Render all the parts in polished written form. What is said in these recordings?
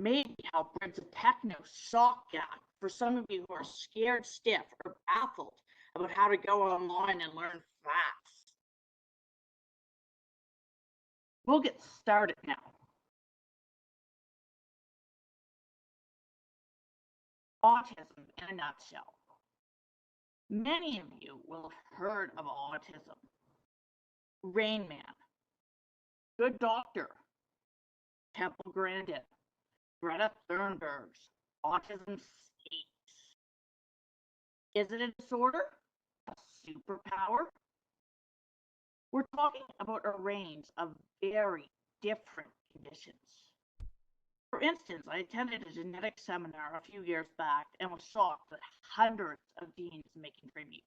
maybe help bridge a techno shock gap for some of you who are scared stiff or baffled about how to go online and learn fast. We'll get started now. Autism in a nutshell. Many of you will have heard of autism. Rain Man, Good Doctor, Temple Grandin, Greta Thunberg's autism states. Is it a disorder? A superpower? We're talking about a range of very different conditions. For instance, I attended a genetic seminar a few years back and was shocked that hundreds of genes may contribute.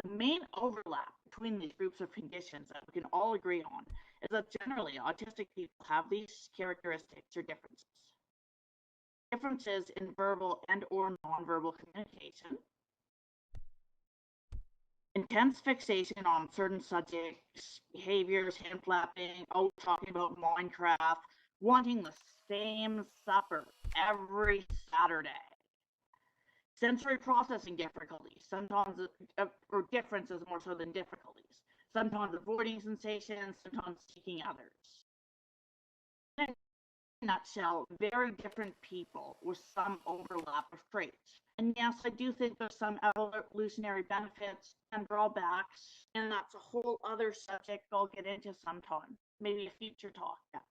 The main overlap between these groups of conditions that we can all agree on is that generally autistic people have these characteristics or differences. Differences in verbal and or nonverbal communication, intense fixation on certain subjects, behaviors, hand flapping, talking about Minecraft, wanting the same supper every Saturday. Sensory processing difficulties, sometimes, or differences more so than difficulties. Sometimes avoiding sensations, sometimes seeking others. In a nutshell, very different people with some overlap of traits. And yes, I do think there's some evolutionary benefits and drawbacks, and that's a whole other subject I'll get into sometime, maybe a future talk. Yeah.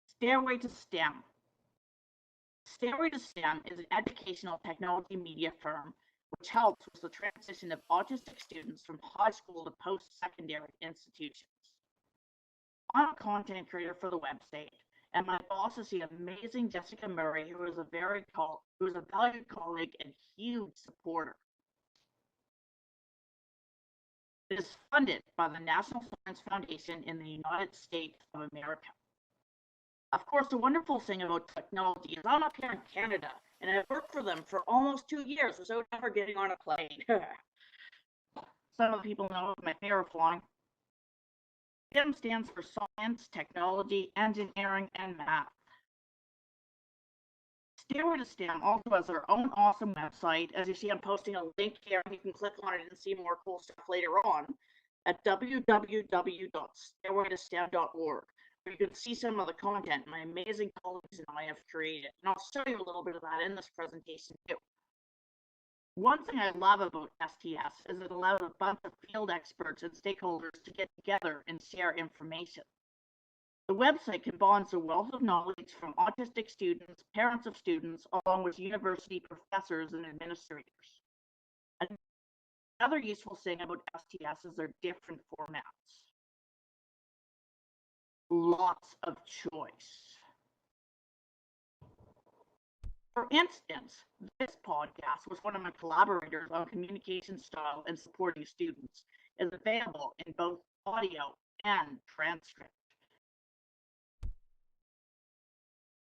Stairway to STEM. Stairway to STEM is an educational technology media firm which helps with the transition of autistic students from high school to post-secondary institutions. I'm a content creator for the website, and my boss is the amazing Jessica Murray, who is a valued colleague and huge supporter. It is funded by the National Science Foundation in the United States of America. Of course, the wonderful thing about technology is I'm up here in Canada, and I've worked for them for almost 2 years without ever getting on a plane. Some of the people know my favorite flying. STEM stands for science, technology, engineering, and math. Stairway to STEM also has their own awesome website. As you see, I'm posting a link here. You can click on it and see more cool stuff later on at www.stairwaytostem.org. where you can see some of the content my amazing colleagues and I have created. And I'll show you a little bit of that in this presentation too. One thing I love about STS is it allows a bunch of field experts and stakeholders to get together and share information. The website combines a wealth of knowledge from autistic students, parents of students, along with university professors and administrators. Another useful thing about STS is their different formats. Lots of choice. For instance, this podcast with one of my collaborators on communication style and supporting students is available in both audio and transcript.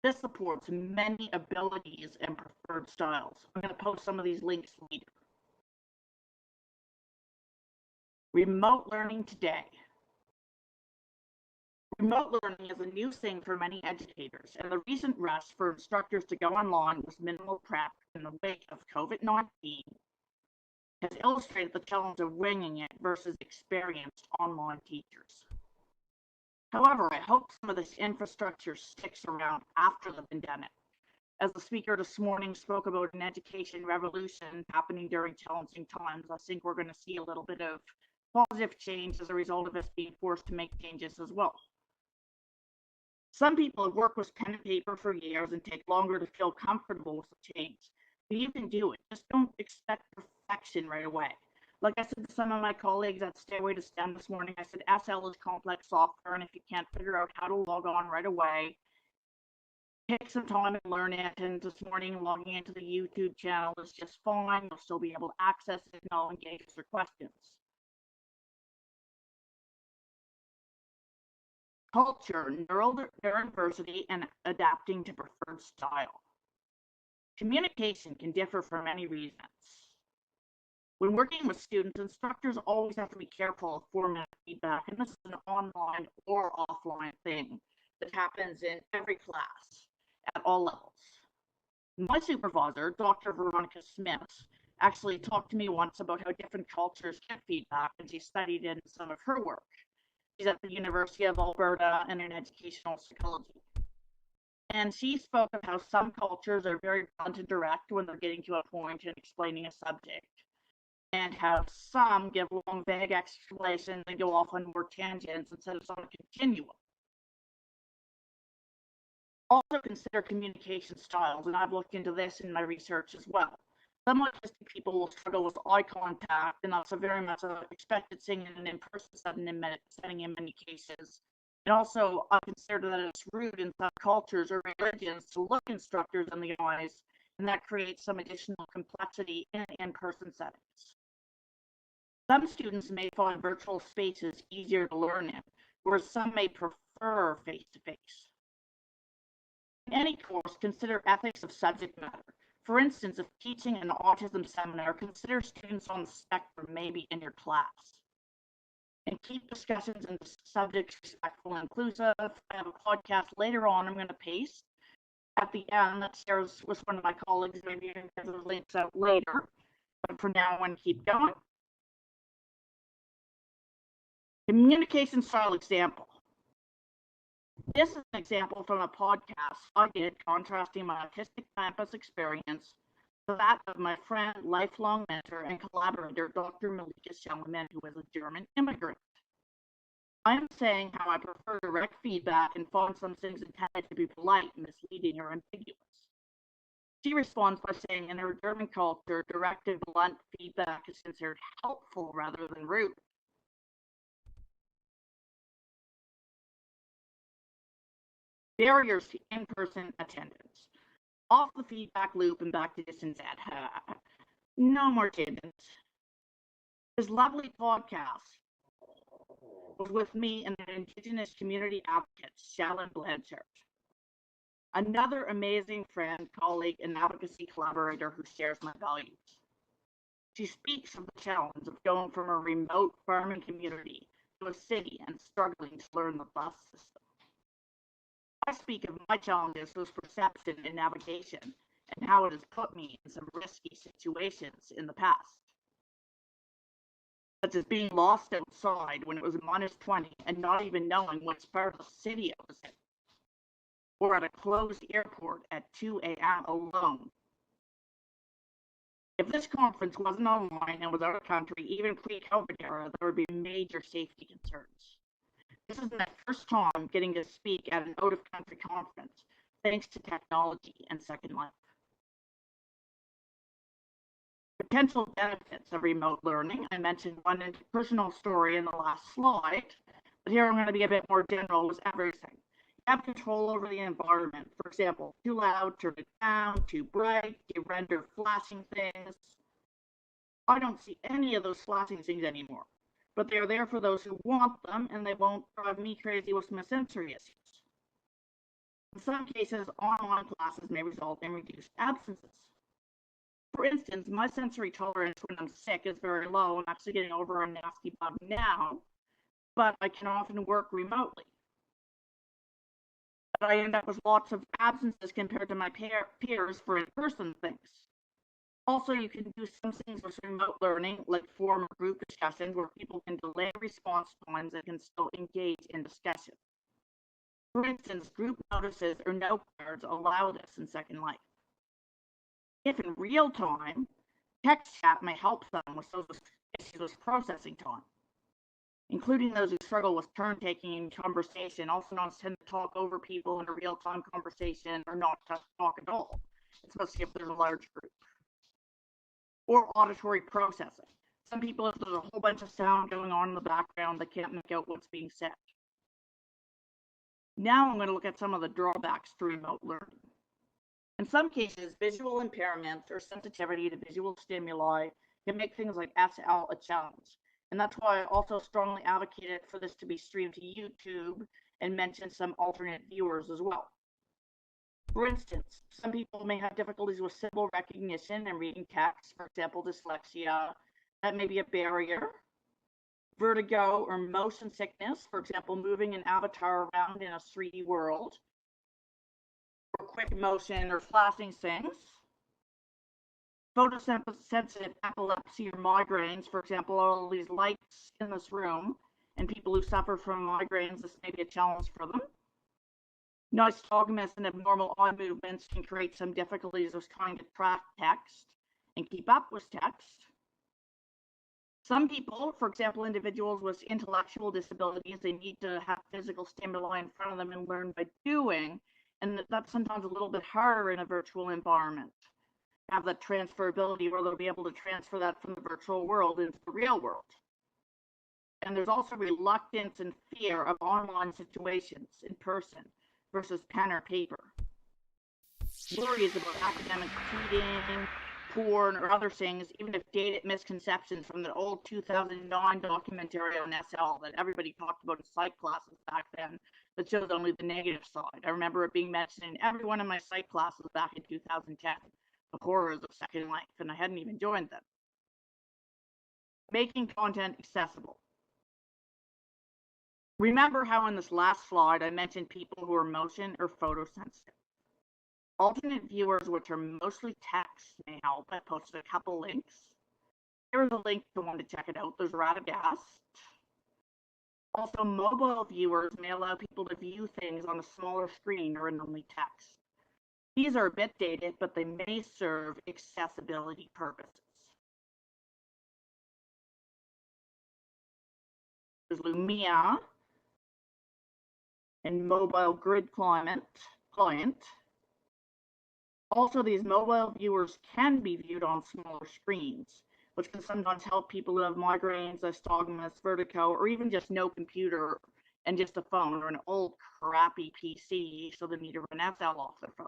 This supports many abilities and preferred styles. I'm going to post some of these links later. Remote learning today. Remote learning is a new thing for many educators, and the recent rush for instructors to go online with minimal prep in the wake of COVID-19 has illustrated the challenge of winging it versus experienced online teachers. However, I hope some of this infrastructure sticks around after the pandemic. As the speaker this morning spoke about an education revolution happening during challenging times, I think we're going to see a little bit of positive change as a result of us being forced to make changes as well. Some people have worked with pen and paper for years and take longer to feel comfortable with the change. But you can do it. Just don't expect perfection right away. Like I said to some of my colleagues at Stairway to STEM this morning, I said SL is complex software, and if you can't figure out how to log on right away, take some time and learn it. And this morning, logging into the YouTube channel is just fine. You'll still be able to access it and I'll engage with your questions. Culture, neurodiversity, and adapting to preferred style. Communication can differ for many reasons. When working with students, instructors always have to be careful of format feedback, and this is an online or offline thing that happens in every class at all levels. My supervisor, Dr. Veronica Smith, actually talked to me once about how different cultures get feedback, and she studied in some of her work. She's at the University of Alberta and in educational psychology. And she spoke of how some cultures are very blunt and direct when they're getting to a point in explaining a subject, and how some give long, vague explanations and go off on more tangents instead of on a continuum. Also consider communication styles, and I've looked into this in my research as well. Some autistic people will struggle with eye contact, and that's a very much expected thing in an in-person setting in many cases. And also, I consider that it's rude in some cultures or religions to look instructors in the eyes, and that creates some additional complexity in in-person settings. Some students may find virtual spaces easier to learn in, whereas some may prefer face-to-face. In any course, consider ethics of subject matter. For instance, if teaching an autism seminar, consider students on the spectrum maybe in your class. And keep discussions and subjects respectful and inclusive. I have a podcast later on I'm going to paste at the end that shares with one of my colleagues. Maybe you can get those links out later. But for now, I want to keep going. Communication style example. This is an example from a podcast I did contrasting my autistic campus experience to that of my friend, lifelong mentor, and collaborator, Dr. Malika Shalaman, who is a German immigrant. I am saying how I prefer direct feedback and find some things intended to be polite, misleading, or ambiguous. She responds by saying in her German culture, direct and blunt feedback is considered helpful rather than rude. Barriers to in-person attendance. Off the feedback loop and back to distance ed. No more attendance. His lovely podcast was with me and an Indigenous community advocate, Shallon Blanchard. Another amazing friend, colleague, and advocacy collaborator who shares my values. She speaks of the challenge of going from a remote farming community to a city and struggling to learn the bus system. I speak of my challenges with perception and navigation and how it has put me in some risky situations in the past, such as being lost outside when it was -20 and not even knowing which part of the city I was in, or at a closed airport at 2 a.m. alone. If this conference wasn't online and was out of country, even pre-COVID era, there would be major safety concerns. This is my first time getting to speak at an out-of-country conference, thanks to technology and Second Life. Potential benefits of remote learning. I mentioned one personal story in the last slide, but here I'm going to be a bit more general with everything. You have control over the environment. For example, too loud, turn it down, too bright, you render flashing things. I don't see any of those flashing things anymore, but they are there for those who want them, and they won't drive me crazy with my sensory issues. In some cases, online classes may result in reduced absences. For instance, my sensory tolerance when I'm sick is very low. I'm actually getting over a nasty bug now, but I can often work remotely. But I end up with lots of absences compared to my peers for in-person things. Also, you can do some things with remote learning, like form group discussions where people can delay response times and can still engage in discussion. For instance, group notices or note cards allow this in Second Life. If in real time, text chat may help them with those issues with processing time, including those who struggle with turn-taking in conversation, also known as tend to talk over people in a real-time conversation or not to talk at all, especially if there's a large group. Or auditory processing. Some people, if there's a whole bunch of sound going on in the background, they can't make out what's being said. Now I'm going to look at some of the drawbacks to remote learning. In some cases, visual impairment or sensitivity to visual stimuli can make things like SL a challenge. And that's why I also strongly advocated for this to be streamed to YouTube and mentioned some alternate viewers as well. For instance, some people may have difficulties with symbol recognition and reading text, for example, dyslexia, That may be a barrier. Vertigo or motion sickness, for example, moving an avatar around in a 3D world, or quick motion or flashing things. Photosensitive epilepsy or migraines, for example, all these lights in this room, and people who suffer from migraines, this may be a challenge for them. Nystagmus and abnormal eye movements can create some difficulties with trying to track text and keep up with text. Some people, for example, individuals with intellectual disabilities, they need to have physical stimuli in front of them and learn by doing, and that's sometimes a little bit harder in a virtual environment. Have that transferability where they'll be able to transfer that from the virtual world into the real world. And there's also reluctance and fear of online situations in person versus pen or paper. Worries about academic cheating, porn, or other things, even if dated misconceptions from the old 2009 documentary on SL that everybody talked about in psych classes back then that shows only the negative side. I remember it being mentioned in every one of my psych classes back in 2010, the horrors of Second Life, and I hadn't even joined them. Making content accessible. Remember how in this last slide I mentioned people who are motion or photosensitive. Alternate viewers, which are mostly text, may help. I posted a couple links. Here's a link to one to check it out. There's Radagast. Also, mobile viewers may allow people to view things on a smaller screen or in only text. These are a bit dated, but they may serve accessibility purposes. There's Lumia and mobile grid client. Also, these mobile viewers can be viewed on smaller screens, which can sometimes help people who have migraines, nystagmus, vertigo, or even just no computer and just a phone or an old crappy PC, so they need to run SL off their phone.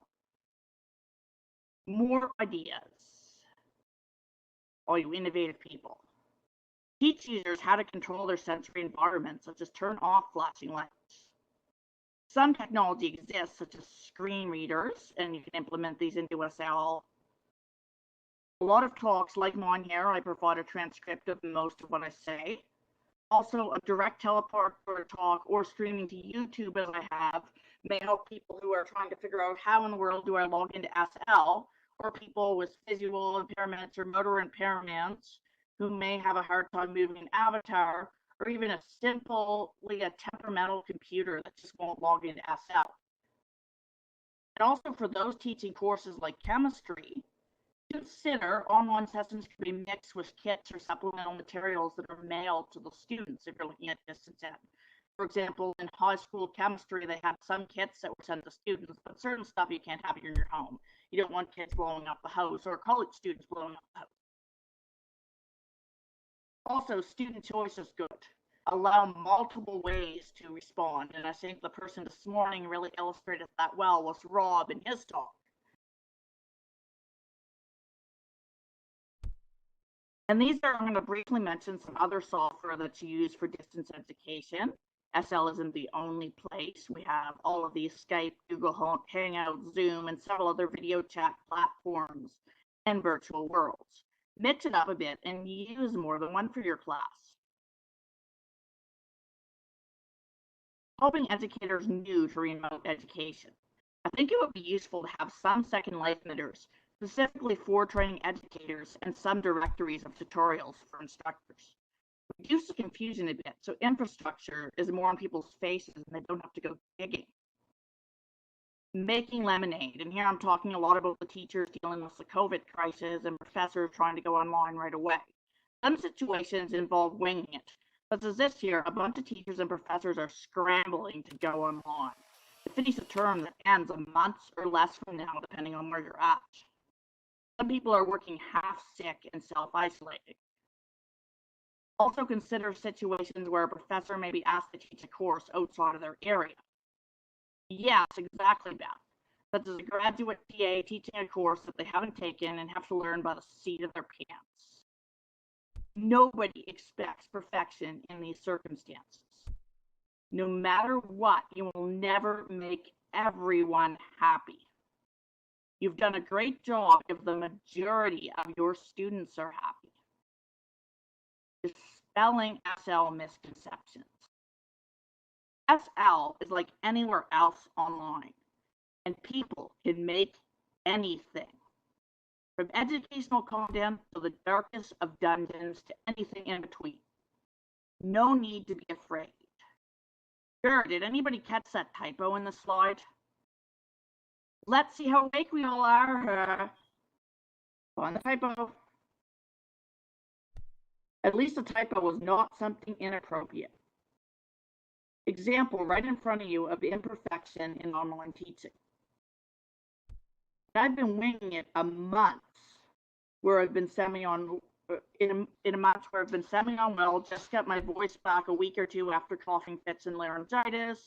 More ideas, all you innovative people. Teach users how to control their sensory environment, such as turn off flashing lights. Some technology exists, such as screen readers, and you can implement these into SL. A lot of talks like mine here, I provide a transcript of most of what I say. Also, a direct teleport for a talk or streaming to YouTube as I have may help people who are trying to figure out how in the world do I log into SL, or people with visual impairments or motor impairments who may have a hard time moving an avatar, or even a temperamental computer that just won't log into SL. And also for those teaching courses like chemistry, consider online sessions can be mixed with kits or supplemental materials that are mailed to the students if you're looking at distance ed. For example, in high school chemistry, they have some kits that were sent to students, but certain stuff you can't have in your home. You don't want kids blowing up the house or college students blowing up the house. Also, student choice is good. Allow multiple ways to respond. And I think the person this morning really illustrated that well was Rob in his talk. And these are, I'm going to briefly mention some other software that's used for distance education. SL isn't the only place. We have all of these Skype, Google Hangout, Zoom, and several other video chat platforms and virtual worlds. Mix it up a bit and use more than one for your class. Helping educators new to remote education. I think it would be useful to have some Second Life emitters specifically for training educators and some directories of tutorials for instructors. Reduce the confusion a bit so infrastructure is more on people's faces and they don't have to go digging. Making lemonade, and here I'm talking a lot about the teachers dealing with the COVID crisis and professors trying to go online right away. Some situations involve winging it, but as this year, a bunch of teachers and professors are scrambling to go online to finish a term that ends a month or less from now, depending on where you're at. Some people are working half sick and self-isolating. Also consider situations where a professor may be asked to teach a course outside of their area. Yes, exactly, Beth. But as a graduate TA teaching a course that they haven't taken and have to learn by the seat of their pants. Nobody expects perfection in these circumstances. No matter what, you will never make everyone happy. You've done a great job if the majority of your students are happy. is spelling SL misconceptions. SL is like anywhere else online, and people can make anything, from educational content to the darkest of dungeons to anything in between. No need to be afraid. Sure, did anybody catch that typo in the slide? Let's see how awake we all are. On the typo. At least the typo was not something inappropriate. Example right in front of you of imperfection in online teaching. I've been winging it a month where I've been semi-on, in a month where I've been semi-on well, just got my voice back a week or two after coughing fits and laryngitis.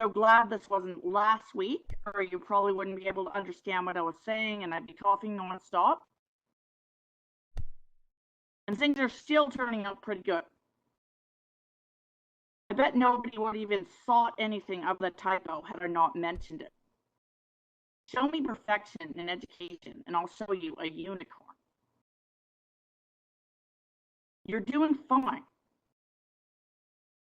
So glad this wasn't last week, or you probably wouldn't be able to understand what I was saying and I'd be coughing nonstop. And things are still turning out pretty good. I bet nobody would even thought anything of the typo had I not mentioned it. Show me perfection in education, and I'll show you a unicorn. You're doing fine.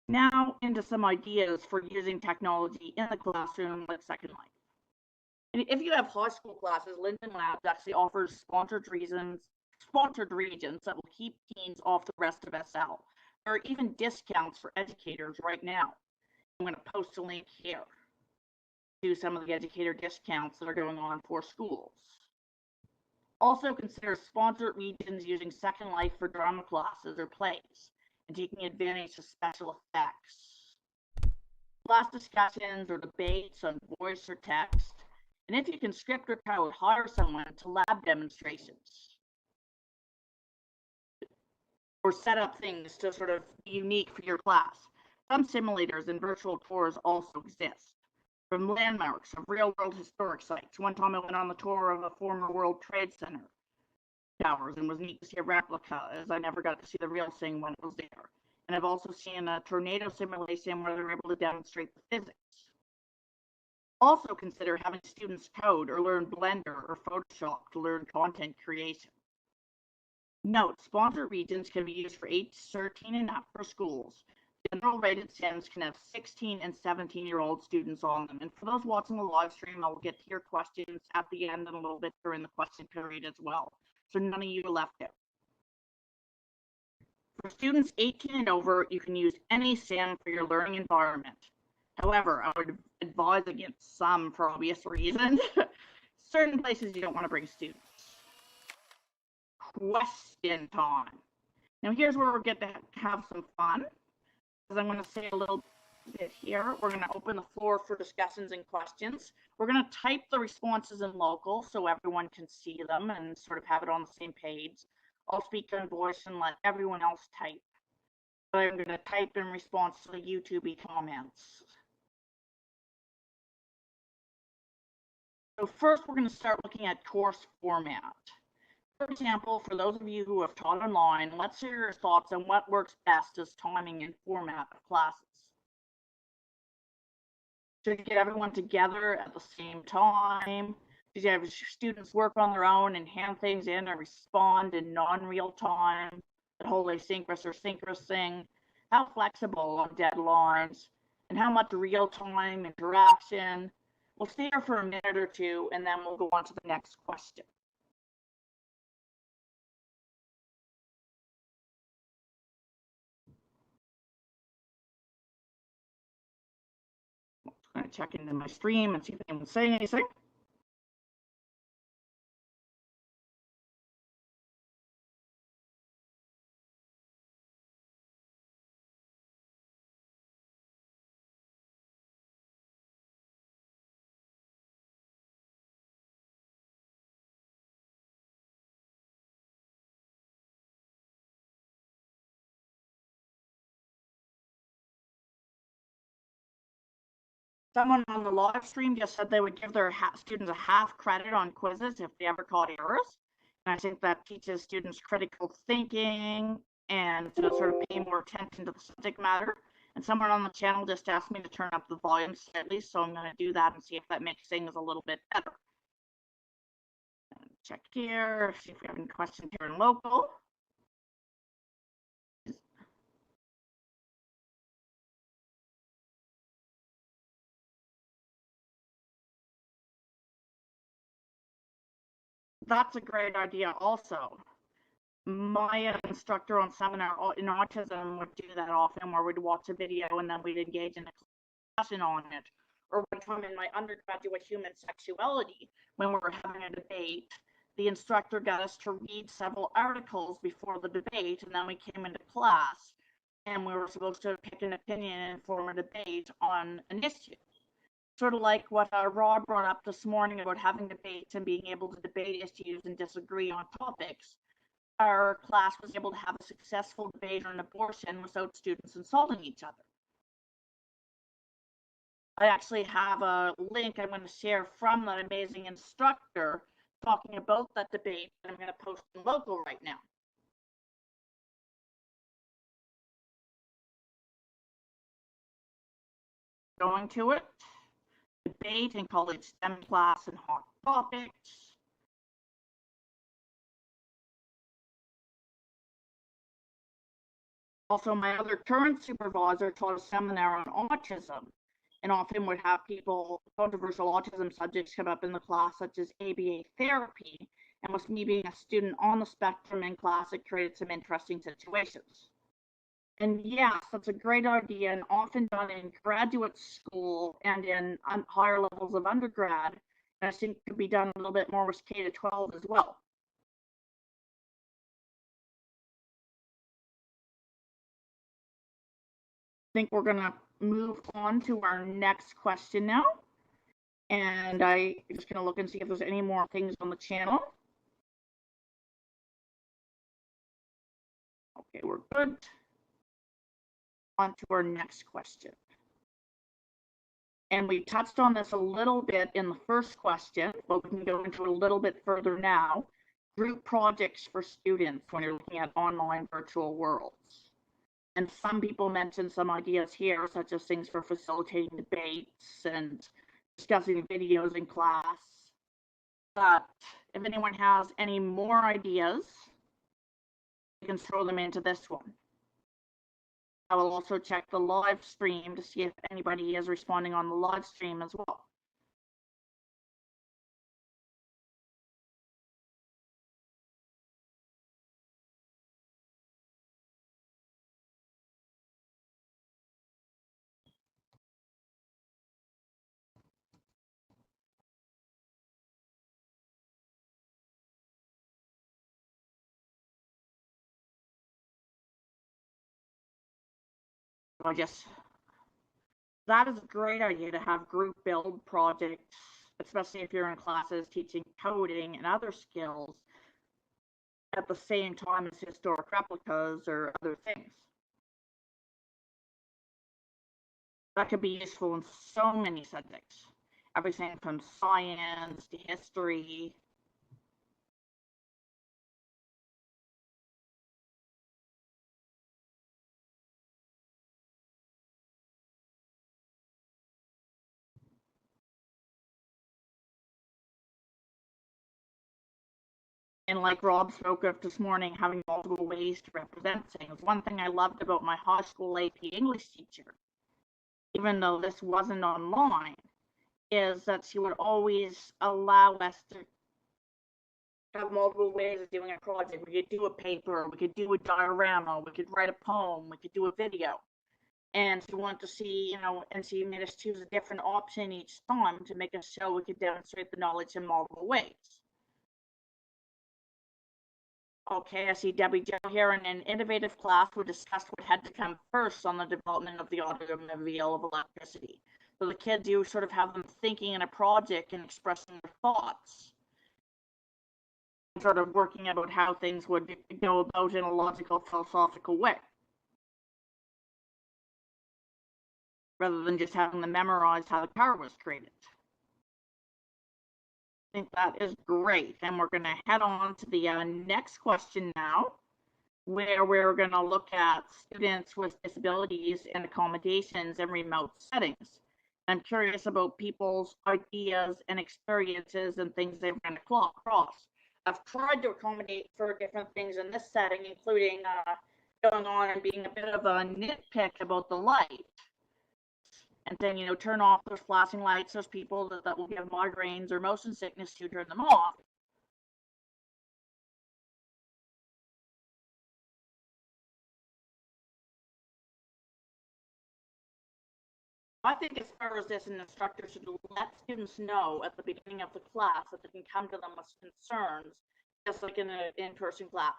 Now into some ideas for using technology in the classroom like Second Life. And if you have high school classes, Linden Labs actually offers sponsored regions that will keep teens off the rest of SL. There are even discounts for educators right now. I'm going to post a link here to some of the educator discounts that are going on for schools. Also consider sponsored regions using Second Life for drama classes or plays and taking advantage of special effects. Class discussions or debates on voice or text. And if you can script or code, hire someone to lab demonstrations. Or set up things to sort of be unique for your class. Some simulators and virtual tours also exist. From landmarks of real-world historic sites. One time I went on the tour of a former World Trade Center towers and was neat to see a replica, as I never got to see the real thing when it was there. And I've also seen a tornado simulation where they're able to demonstrate the physics. Also consider having students code or learn Blender or Photoshop to learn content creation. Note, sponsored regions can be used for 8 to 13 and up for schools. General rated sims can have 16 and 17-year-old students on them. And for those watching the live stream, I will get to your questions at the end and a little bit during the question period as well. So none of you are left out. For students 18 and over, you can use any sim for your learning environment. However, I would advise against some for obvious reasons. Certain places you don't want to bring students. Question time. Now here's where we're going to have some fun. Because I'm going to say a little bit here. We're going to open the floor for discussions and questions. We're going to type the responses in local so everyone can see them and sort of have it on the same page. I'll speak in voice and let everyone else type. But I'm going to type in response to the YouTube comments. So first, we're going to start looking at course format. For example, for those of you who have taught online, let's hear your thoughts on what works best as timing and format of classes. Should you get everyone together at the same time? Should you have students work on their own and hand things in and respond in non-real time? The whole asynchronous or synchronous thing? How flexible on deadlines? And how much real-time interaction? We'll stay here for a minute or two, and then we'll go on to the next question. I'm going to check into my stream and see if anyone's saying anything. Someone on the live stream just said they would give their students a half credit on quizzes if they ever caught errors. And I think that teaches students critical thinking and to sort of pay more attention to the subject matter. And someone on the channel just asked me to turn up the volume slightly, so I'm going to do that and see if that makes things a little bit better. Check here, see if we have any questions here in local. That's a great idea also. My instructor on seminar in autism would do that often, where we'd watch a video and then we'd engage in a discussion on it. Or one time in my undergraduate human sexuality, when we were having a debate, the instructor got us to read several articles before the debate, and then we came into class and we were supposed to pick an opinion and form a debate on an issue. Sort of like what Rob brought up this morning about having debates and being able to debate issues and disagree on topics. Our class was able to have a successful debate on abortion without students insulting each other. I actually have a link I'm going to share from that amazing instructor talking about that debate that I'm going to post in local right now. Going to it, debate in college STEM class and hot topics. Also, my other current supervisor taught a seminar on autism, and often would have controversial autism subjects come up in the class, such as ABA therapy. And with me being a student on the spectrum in class, it created some interesting situations. And yes, that's a great idea, and often done in graduate school and in higher levels of undergrad. And I think it could be done a little bit more with K-12 as well. I think we're going to move on to our next question now. And I'm just going to look and see if there's any more things on the channel. Okay, we're good. On to our next question. And we touched on this a little bit in the first question, but we can go into it a little bit further now. Group projects for students when you're looking at online virtual worlds. And some people mentioned some ideas here, such as things for facilitating debates and discussing videos in class. But if anyone has any more ideas, you can throw them into this one. I will also check the live stream to see if anybody is responding on the live stream as well. I guess that is a great idea to have group build projects, especially if you're in classes teaching coding and other skills at the same time as historic replicas or other things. That could be useful in so many subjects, everything from science to history. And like Rob spoke of this morning, having multiple ways to represent things. One thing I loved about my high school AP English teacher, even though this wasn't online, is that she would always allow us to have multiple ways of doing a project. We could do a paper, we could do a diorama, we could write a poem, we could do a video. And she wanted to see, and she made us choose a different option each time to make us show we could demonstrate the knowledge in multiple ways. Okay, I see Debbie Jo here. In an innovative class, we discussed what had to come first on the development of the automobile of electricity. So the kids, you sort of have them thinking in a project and expressing their thoughts, and sort of working about how things would go about in a logical, philosophical way, rather than just having them memorize how the car was created. I think that is great. And we're going to head on to the next question now, where we're going to look at students with disabilities and accommodations in remote settings. I'm curious about people's ideas and experiences and things they've run across. I've tried to accommodate for different things in this setting, including going on and being a bit of a nitpick about the light. And then, turn off those flashing lights. Those people that will give migraines or motion sickness to turn them off. I think as far as this, an instructor should let students know at the beginning of the class that they can come to them with concerns, just like in an in-person class.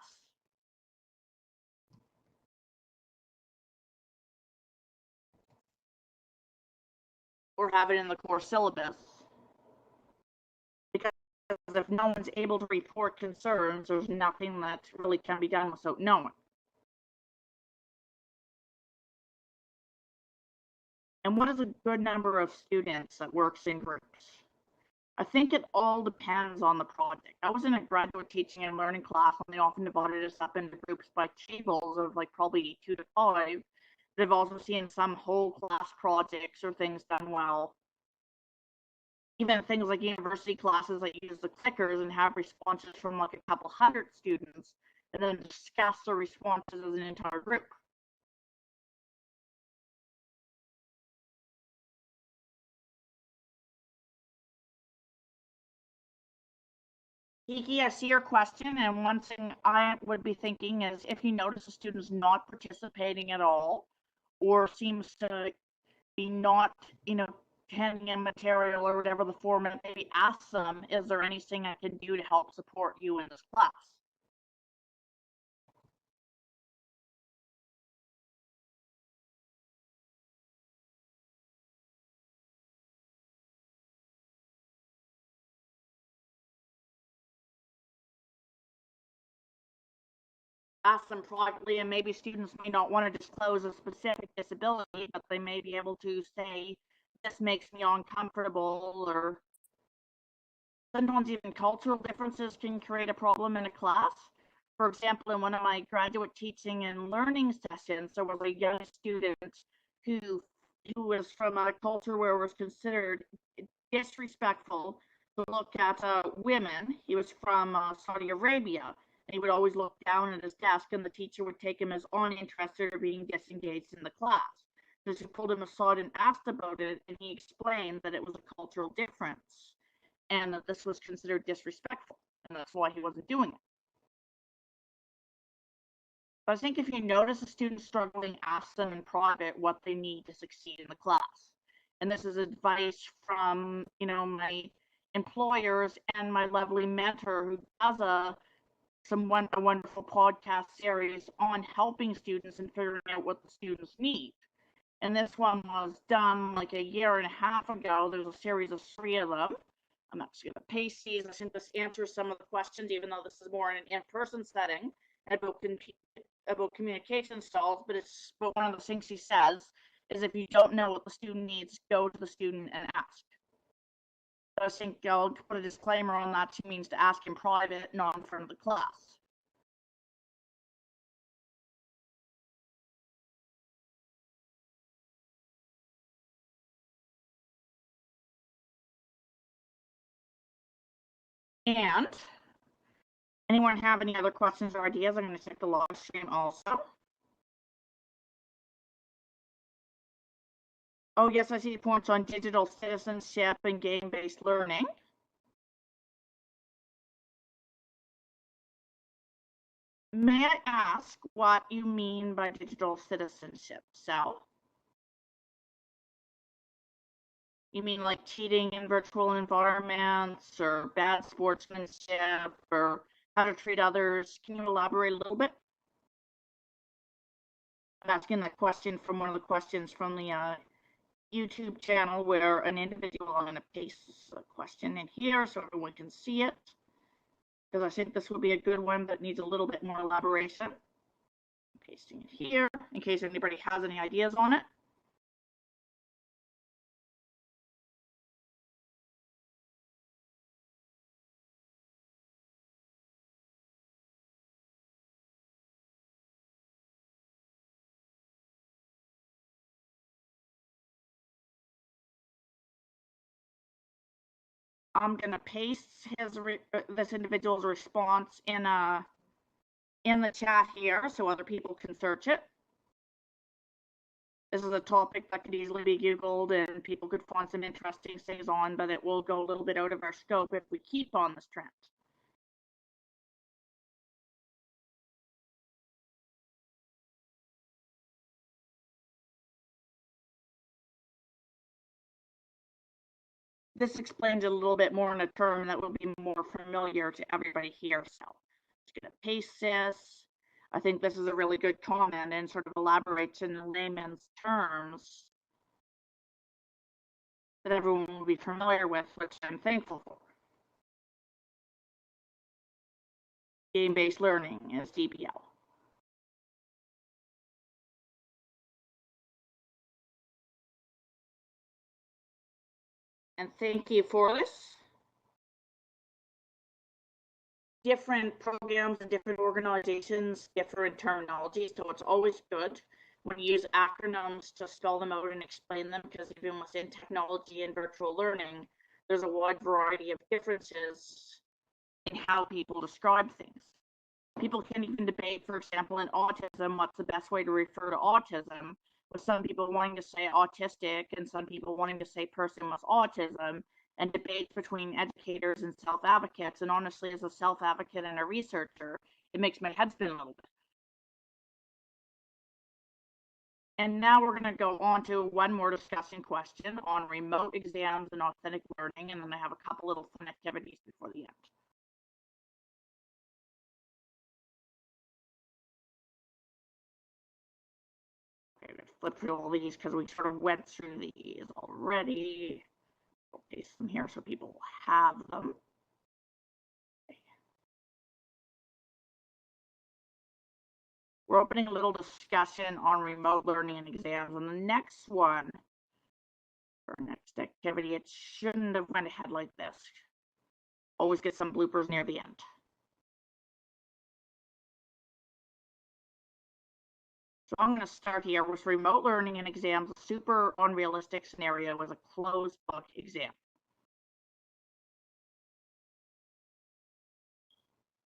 Or have it in the core syllabus. Because if no one's able to report concerns, there's nothing that really can be done without knowing. And what is a good number of students that works in groups? I think it all depends on the project. I was in a graduate teaching and learning class, and they often divided us up into groups by tables of like probably 2 to 5. They've also seen some whole class projects or things done well. Even things like university classes that use the clickers and have responses from like a couple hundred students, and then discuss the responses as an entire group. Kiki, I see your question, and one thing I would be thinking is if you notice a student's not participating at all, or seems to be not, handing in material or whatever the format, maybe ask them, is there anything I can do to help support you in this class? Ask them privately, and maybe students may not want to disclose a specific disability, but they may be able to say, this makes me uncomfortable, or sometimes even cultural differences can create a problem in a class. For example, in one of my graduate teaching and learning sessions, there was a young student who was from a culture where it was considered disrespectful to look at women. He was from Saudi Arabia, and he would always look down at his desk, and the teacher would take him as uninterested or being disengaged in the class. So she pulled him aside and asked about it, and he explained that it was a cultural difference and that this was considered disrespectful, and that's why he wasn't doing it. But I think if you notice a student struggling, ask them in private what they need to succeed in the class. And this is advice from, my employers and my lovely mentor who does a wonderful podcast series on helping students and figuring out what the students need. And this one was done like a year and a half ago. There's a series of 3 of them. I'm actually going to paste these. I think this answers some of the questions, even though this is more in an in-person setting about communication styles. But one of the things he says is if you don't know what the student needs, go to the student and ask. So I think I'll put a disclaimer on that. She means to ask in private, not in front of the class. And anyone have any other questions or ideas? I'm going to check the live stream also. Oh, yes, I see points on digital citizenship and game-based learning. May I ask what you mean by digital citizenship, Sal? You mean like cheating in virtual environments or bad sportsmanship or how to treat others? Can you elaborate a little bit? I'm asking that question from one of the questions from the YouTube channel where an individual, I'm going to paste a question in here so everyone can see it, because I think this would be a good one that needs a little bit more elaboration. I'm pasting it here in case anybody has any ideas on it. I'm gonna paste this individual's response in the chat here so other people can search it. This is a topic that could easily be Googled and people could find some interesting things on, but it will go a little bit out of our scope if we keep on this trend. this explains it a little bit more in a term that will be more familiar to everybody here. So just gonna paste this. I think this is a really good comment and sort of elaborates in layman's terms that everyone will be familiar with, which I'm thankful for. Game-based learning is DBL. And thank you for this. Different programs and different organizations differ in terminology, so it's always good when you use acronyms to spell them out and explain them, because even within technology and virtual learning, there's a wide variety of differences in how people describe things. People can even debate, for example, in autism, what's the best way to refer to autism, with some people wanting to say autistic and some people wanting to say person with autism, and debates between educators and self-advocates. And honestly, as a self-advocate and a researcher, it makes my head spin a little bit. And now we're going to go on to one more discussion question on remote exams and authentic learning, and then I have a couple little fun activities before the end. Okay, let's flip through all these because we sort of went through these already. I'll paste them here so people have them. We're opening a little discussion on remote learning and exams, and the next one, our next activity, it shouldn't have went ahead like this. Always get some bloopers near the end. So I'm going to start here with remote learning and exams. A super unrealistic scenario was a closed book exam.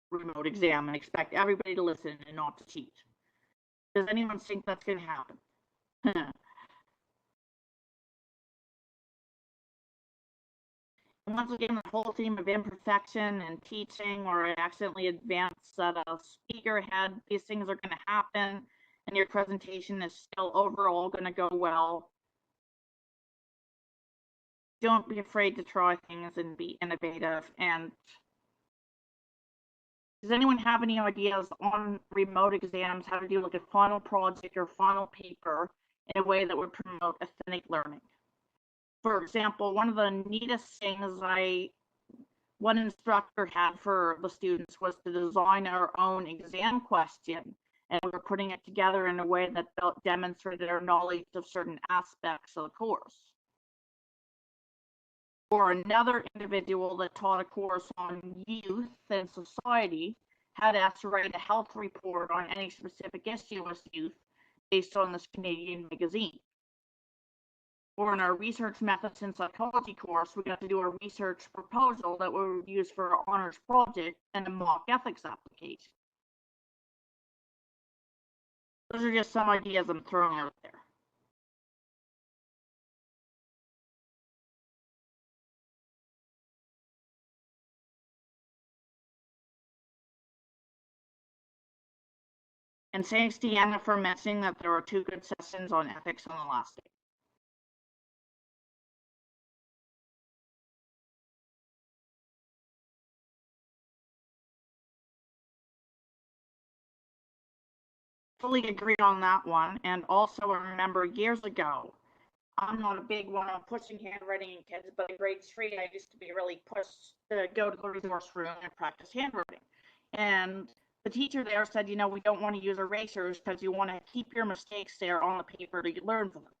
Remote exam and expect everybody to listen and not to cheat. Does anyone think that's going to happen? And once again, the whole theme of imperfection and teaching, or I accidentally advanced that a speaker had, these things are going to happen, and your presentation is still overall going to go well. Don't be afraid to try things and be innovative. And does anyone have any ideas on remote exams, how to do like a final project or final paper in a way that would promote authentic learning? For example, one of the neatest things one instructor had for the students was to design our own exam question, and we were putting it together in a way that demonstrated our knowledge of certain aspects of the course. Or another individual that taught a course on youth and society had us write a health report on any specific issue with youth based on this Canadian magazine. Or in our research methods in psychology course, we got to do a research proposal that we would use for our honors project and a mock ethics application. Those are just some ideas I'm throwing out there. And thanks to Anna for mentioning that there were 2 good sessions on ethics on the last day. Fully agree on that one. And also I remember years ago, I'm not a big one on pushing handwriting in kids, but in grade 3, I used to be really pushed to go to the resource room and practice handwriting. And the teacher there said, you know, we don't want to use erasers because you want to keep your mistakes there on the paper to learn from them.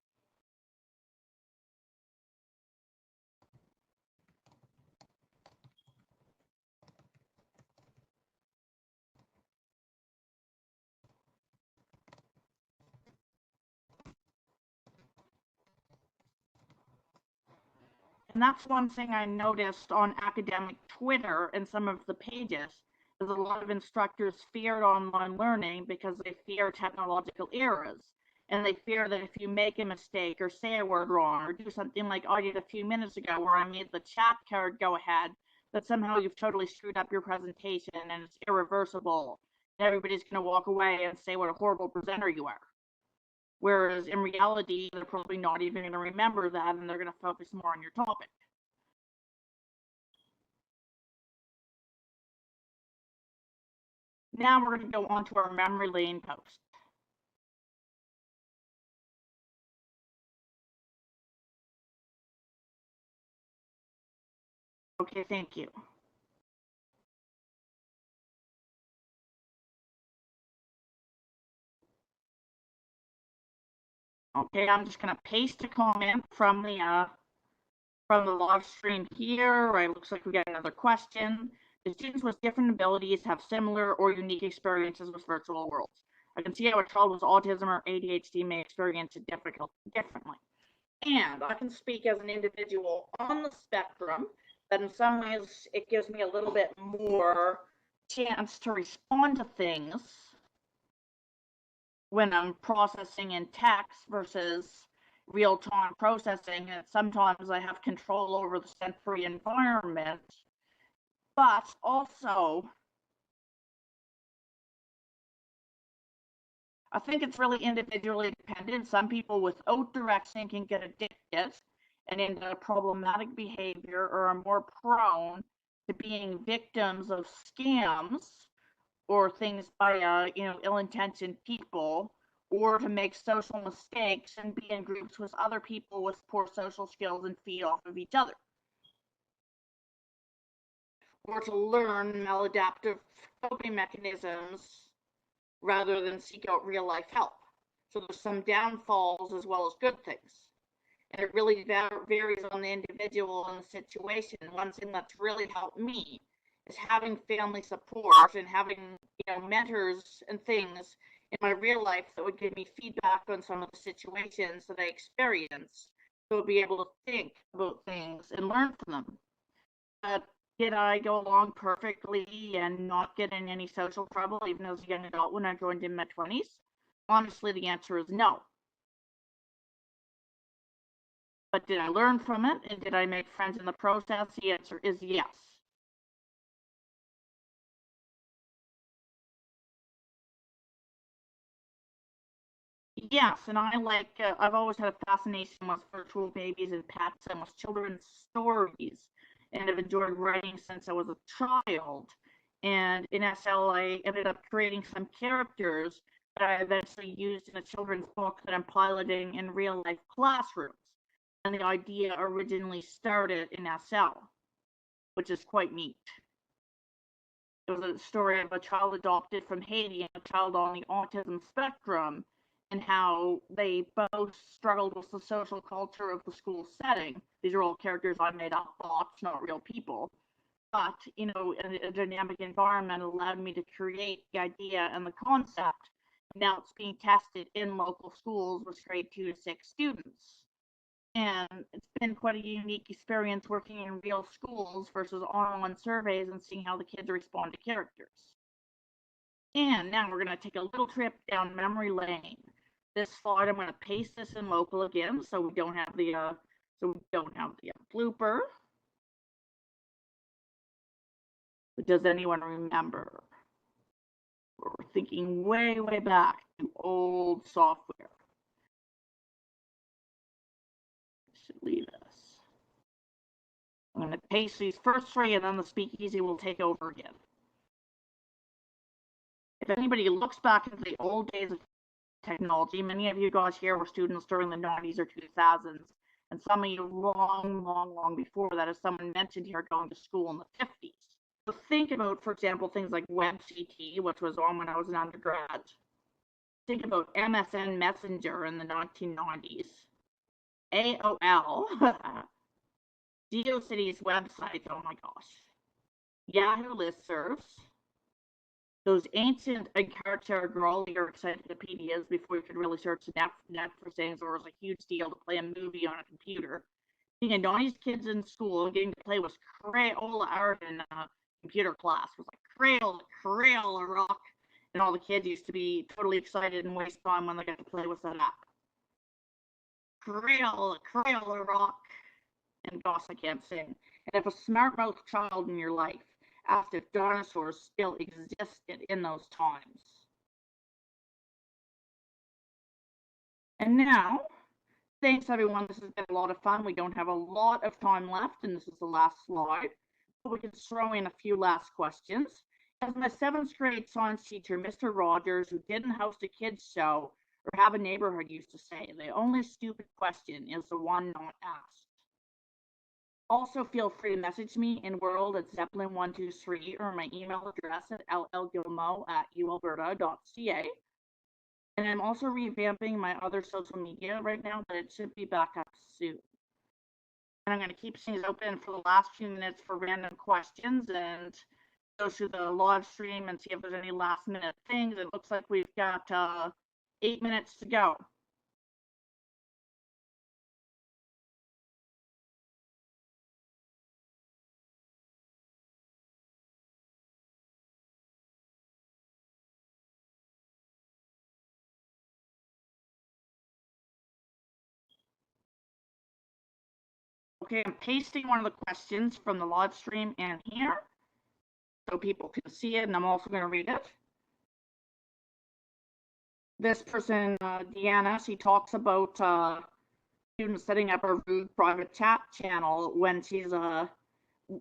And that's one thing I noticed on academic Twitter and some of the pages, is a lot of instructors feared online learning because they fear technological errors. And they fear that if you make a mistake or say a word wrong or do something like I did a few minutes ago where I made the chat card go ahead, that somehow you've totally screwed up your presentation and it's irreversible. And everybody's going to walk away and say what a horrible presenter you are. Whereas in reality, they're probably not even going to remember that, and they're going to focus more on your topic. Now we're going to go on to our memory lane post. Okay, thank you. Okay, I'm just going to paste a comment from the live stream here. Right, looks like we got another question. The students with different abilities have similar or unique experiences with virtual worlds. I can see how a child with autism or ADHD may experience it differently. And I can speak as an individual on the spectrum that in some ways it gives me a little bit more chance to respond to things when I'm processing in text versus real-time processing, and sometimes I have control over the sensory environment, but also I think it's really individually dependent. Some people without direction can get addicted and into problematic behavior or are more prone to being victims of scams or things by ill-intentioned people, or to make social mistakes and be in groups with other people with poor social skills and feed off of each other, or to learn maladaptive coping mechanisms rather than seek out real life help. So there's some downfalls as well as good things, and it really varies on the individual and the situation. One thing that's really helped me is having family support and having mentors and things in my real life that would give me feedback on some of the situations that I experience, so I'd be able to think about things and learn from them. But did I go along perfectly and not get in any social trouble even as a young adult when I joined in my 20s? Honestly, the answer is no. But did I learn from it, and did I make friends in the process? The answer is yes. Yes, and I've always had a fascination with virtual babies and pets and with children's stories, and have enjoyed writing since I was a child. And in SL, I ended up creating some characters that I eventually used in a children's book that I'm piloting in real life classrooms. And the idea originally started in SL, which is quite neat. It was a story of a child adopted from Haiti and a child on the autism spectrum, and how they both struggled with the social culture of the school setting. These are all characters I made up, bots, not real people. But, a dynamic environment allowed me to create the idea and the concept. Now it's being tested in local schools with grade 2 to 6 students. And it's been quite a unique experience working in real schools versus online surveys and seeing how the kids respond to characters. And now we're going to take a little trip down memory lane. This slide, I'm going to paste this in local again, so we don't have the blooper. But does anyone remember? We're thinking way, way back to old software. Should leave us. I'm going to paste these first three, and then the speakeasy will take over again. If anybody looks back into the old days of technology, many of you guys here were students during the 90s or 2000s, and some of you long before that, as someone mentioned here, going to school in the 50s. So think about, for example, things like WebCT, which was on when I was an undergrad. Think about MSN Messenger in the 1990s. AOL, GeoCities websites, oh my gosh. Yahoo listservs, those ancient character Grolier encyclopedias before you could really search the net for things, or it was a huge deal to play a movie on a computer. Being a 90s kids in school and getting to play with Crayola art in computer class was like Crayola rock, and all the kids used to be totally excited and waste time when they got to play with that app. Crayola rock, and gosh, I can't sing. And if a smart-mouthed child in your life asked if dinosaurs still existed in those times. And now, thanks everyone, this has been a lot of fun. We don't have a lot of time left, and this is the last slide, but we can throw in a few last questions. As my 7th grade science teacher, Mr. Rogers, who didn't host a kids show or have a neighborhood, used to say, the only stupid question is the one not asked. Also, feel free to message me in world at zeppelin123 or my email address at llgilmour@ualberta.ca. And I'm also revamping my other social media right now, but it should be back up soon. And I'm going to keep things open for the last few minutes for random questions and go through the live stream and see if there's any last minute things. It looks like we've got 8 minutes to go. Okay, I'm pasting one of the questions from the live stream in here so people can see it, and I'm also going to read it. This person, Deanna, she talks about students setting up a rude private chat channel when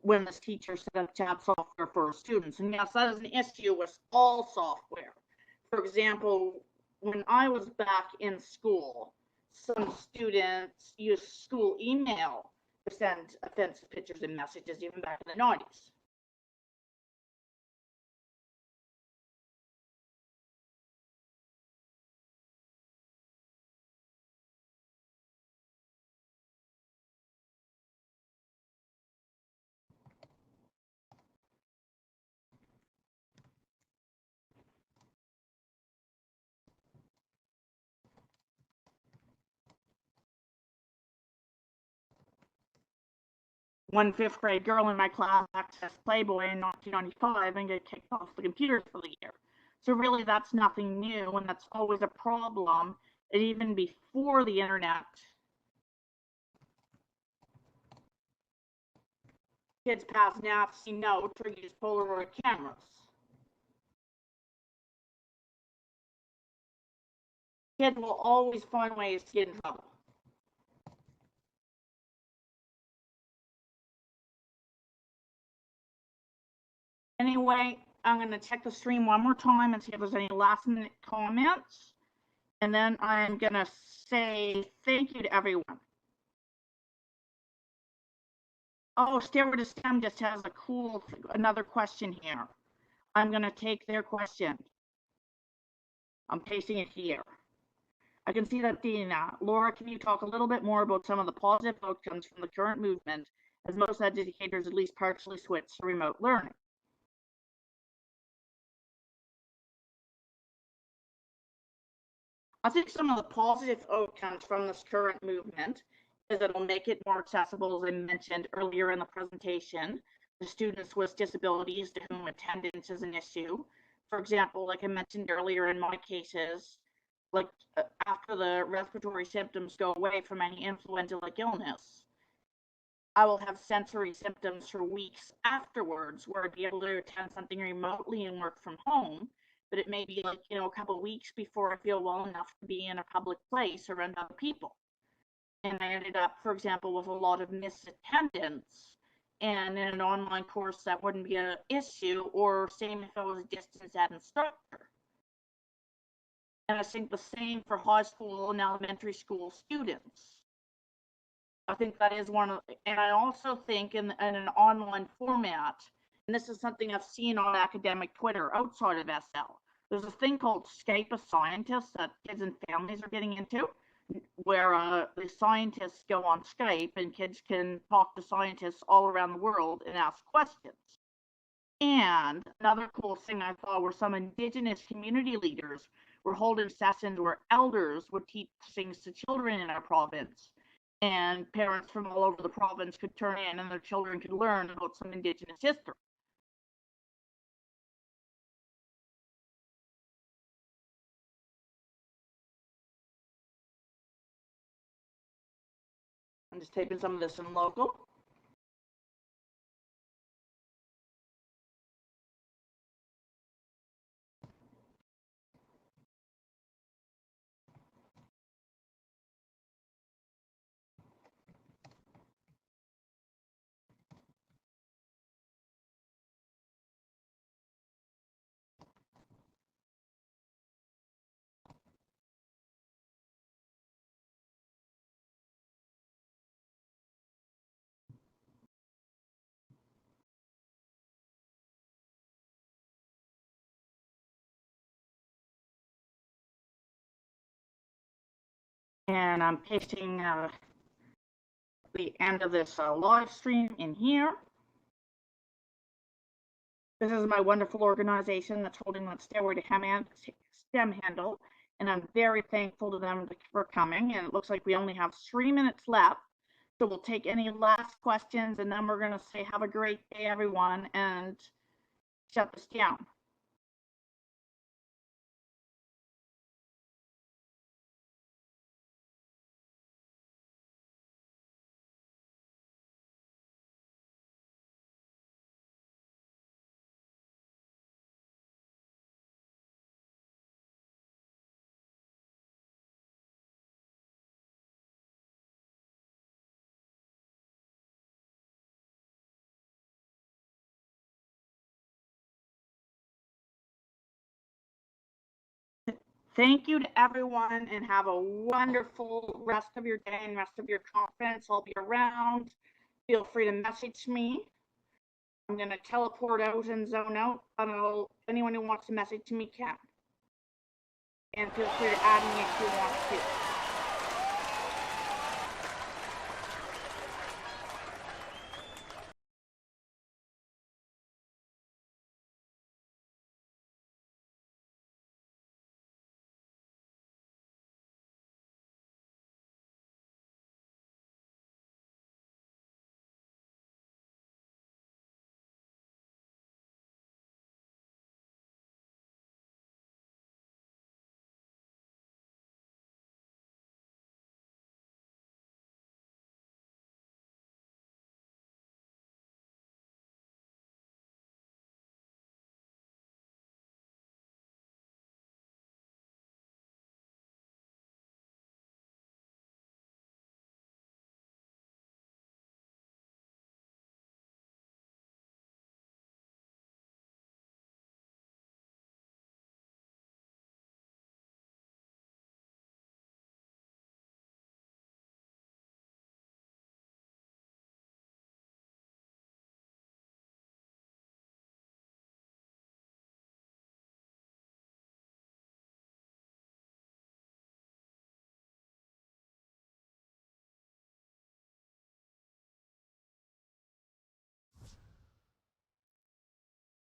when this teacher set up chat software for her students. And yes, that is an issue with all software. For example, when I was back in school, some students used school email to send offensive pictures and messages, even back in the 90s. One 5th grade girl in my class accessed Playboy in 1995 and get kicked off the computers for the year. So really, that's nothing new, and that's always a problem. And even before the internet, kids pass nasty notes or use Polaroid cameras. Kids will always find ways to get in trouble. Anyway, I'm going to check the stream one more time and see if there's any last minute comments. And then I'm going to say thank you to everyone. Oh, Stairway to STEM just has another question here. I'm going to take their question. I'm pasting it here. I can see that, Dina. Laura, can you talk a little bit more about some of the positive outcomes from the current movement, as most educators at least partially switched to remote learning? I think some of the positive outcomes from this current movement is that it'll make it more accessible, as I mentioned earlier in the presentation, to students with disabilities to whom attendance is an issue. For example, like I mentioned earlier in my cases, like after the respiratory symptoms go away from any influenza-like illness, I will have sensory symptoms for weeks afterwards where I'd be able to attend something remotely and work from home. But it may be like, a couple of weeks before I feel well enough to be in a public place around other people. And I ended up, for example, with a lot of missed attendance. And in an online course, that wouldn't be an issue, or same if I was a distance ed instructor. And I think the same for high school and elementary school students. I think that is one of, and I also think in an online format, and this is something I've seen on academic Twitter outside of SL, there's a thing called Skype a Scientist that kids and families are getting into, where the scientists go on Skype and kids can talk to scientists all around the world and ask questions. And another cool thing I saw were some Indigenous community leaders were holding sessions where elders would teach things to children in our province. And parents from all over the province could turn in and their children could learn about some Indigenous history. I'm just typing some of this in local. And I'm pasting the end of this live stream in here. This is my wonderful organization that's holding that Stairway to STEM handle, and I'm very thankful to them for coming. And it looks like we only have 3 minutes left, so we'll take any last questions, and then we're going to say have a great day, everyone, and shut this down. Thank you to everyone, and have a wonderful rest of your day and rest of your conference. I'll be around. Feel free to message me. I'm going to teleport out and zone out, but anyone who wants to message me can. And feel free to add me if you want to.